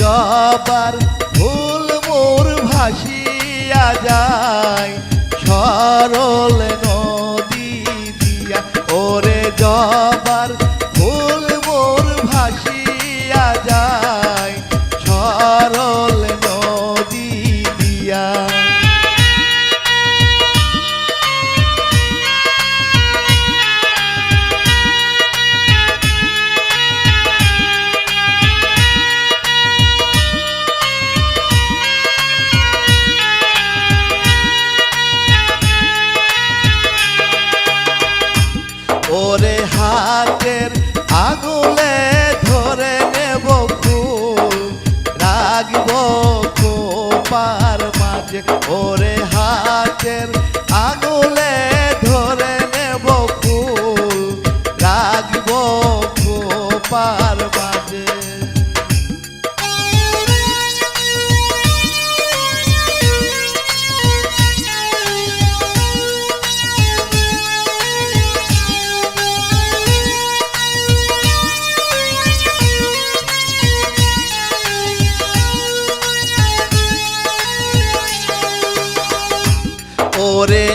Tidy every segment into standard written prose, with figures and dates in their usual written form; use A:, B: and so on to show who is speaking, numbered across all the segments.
A: জবার ফুল মোর ভাসিয়া যায় সরল নদী দিয়া। ওরে জবার ফুল মোর ভাসিয়া যায় সরল নদী দিয়া। ওরে হাতের আঙুলে ধরে নেব ফুল রাখব খোপার মাঝে। ওরে হাতের আঙুলে ধরে নেব ফুল রাখব খোপার মাঝে। ওরে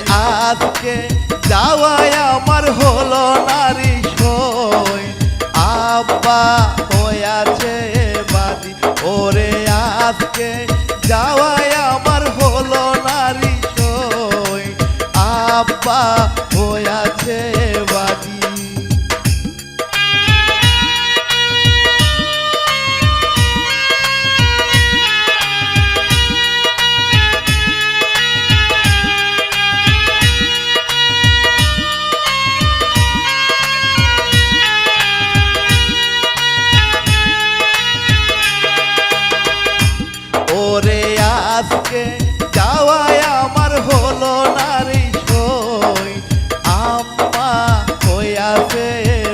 A: আজকে যাওয়ায় আমার হলো নারী সই আব্বা হইয়াছে বাদী। ওরে আজকে যাওয়ায় আমার হলো নারী সই আব্বা হইয়াছে বাদী। ওরে আজকে যাওয়ায় আমার হলো নারী সই আম্মা হইয়াছে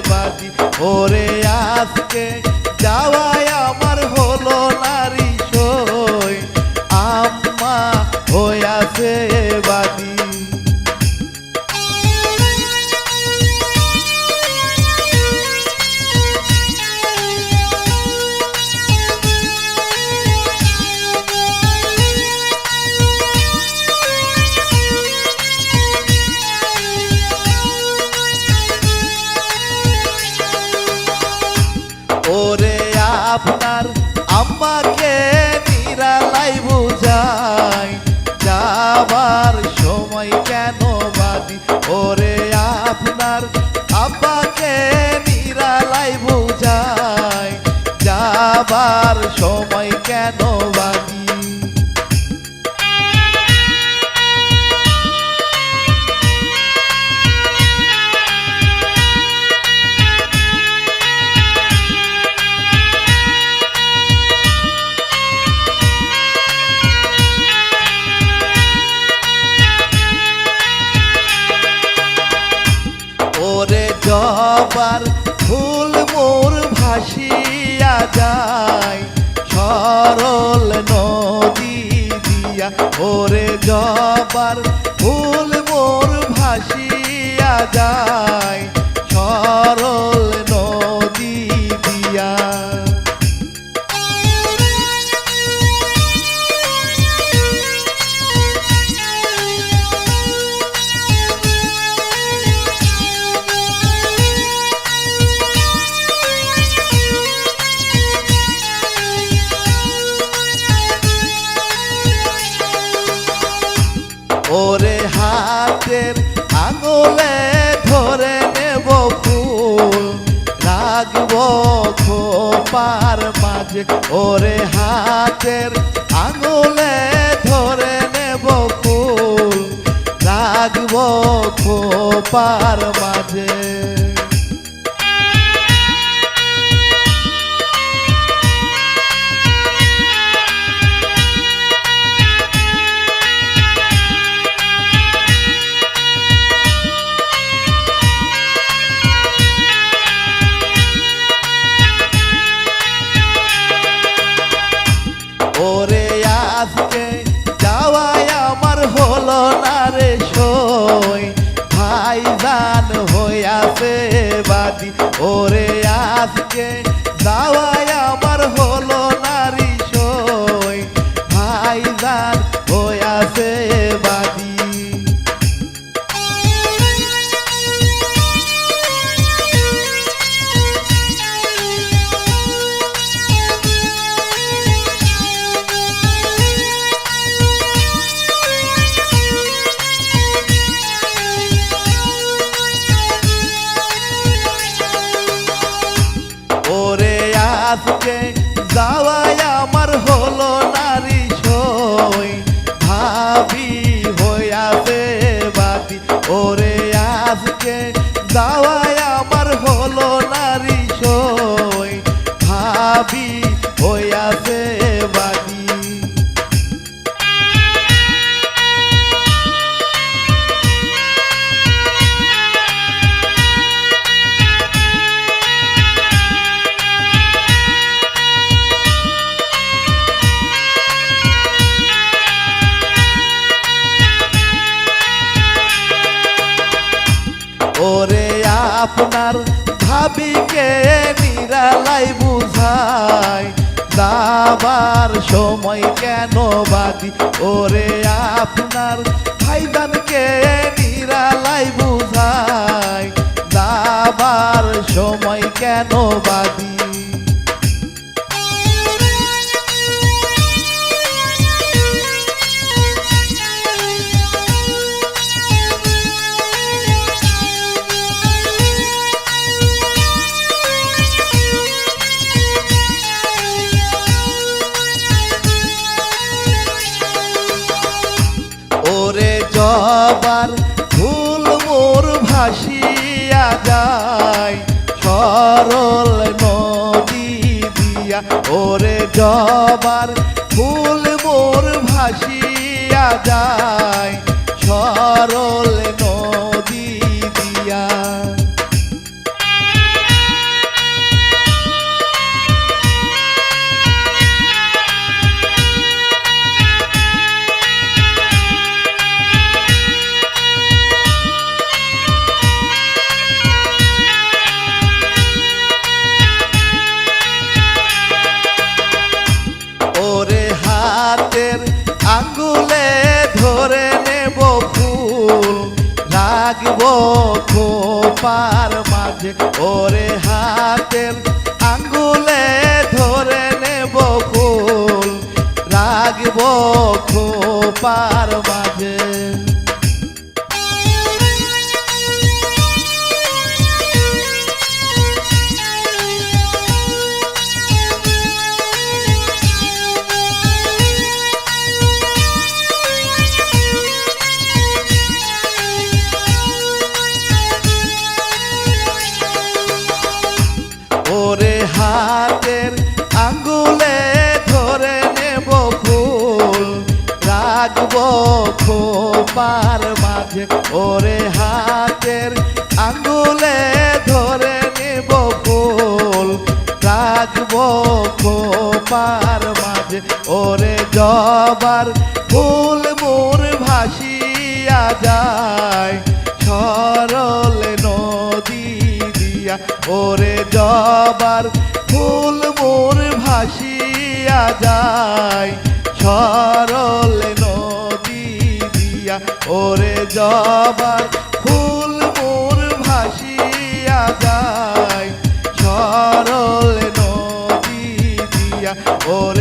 A: বাদী। ওরে আজকে যাওয়ায় আমার হলো নারী সই আম্মা হইয়াছে বাদী। ওরে আপনার আম্মাকে নিরালাই বুঝাই যাবার সময় কেন বাদী। ওরে আপনার আব্বাকে নিরালাই বুঝাই যাবার সময় কেন বাদী। ওরে জবার ফুল মোর ভাসিয়া যায় সরল নদী দিয়া। ওরে জবার ফুল মোর ভাসিয়া যায় সরল নদী দিয়া। ওরে হাতের আঙুলে ধরে নেব ফুল রাখব খোপার মাঝে। ওরে হাতের আঙুলে ধরে নেব ফুল রাখব খোপার মাঝে। ওরে আজকে যাওয়ায় আমার হলো না রে সই ভাইজান হইয়াছে বাদী। ওরে আজকে যাওয়ায় আমার হলো নারী আজকে যাওয়ায় আমার হলো নারী সই ভাবি হইয়াছে বাতি ওরে আজকে যাওয়ায় আমার হলো নারী সই ভাবি হইয়াছে বাতি ওরে আপনার ভাবিকে নিরালাই বুঝাই যাবার সময় কেন বাদি ওরে আপনার ভাইজানকে নিরালাই বুঝাই যাবার সময় কেন বাদি ওরে জবার ফুল মোর ভাসিয়া যায় সরল নদী দিয়া ওরে জবার ফুল মোর ভাসিয়া যায় সরল নদী দিয়া ওরে হাতের আঙ্গুলে ধরে নেব ফুল রাখবো খোপার মাঝে ওরে হাতের আঙ্গুলে ধরে নেব ফুল রাখবো খোপার মাঝে ওরে হাতের আঙ্গুলে ধরে নেব ফুল রাখবো খোপার মাঝে ওরে হাতের আঙ্গুলে ধরে নেব ফুল রাখবো খোপার মাঝে ওরে জবার ফুল মোর ভাসিয়া যায় সরল নদী দিয়া ওরে জবার ফুল মোর ভাসিয়া যায় সরল নদী দিয়া ওরে জবার ফুল মোর ভাসিয়া যায় সরল নদী দিয়া ওরে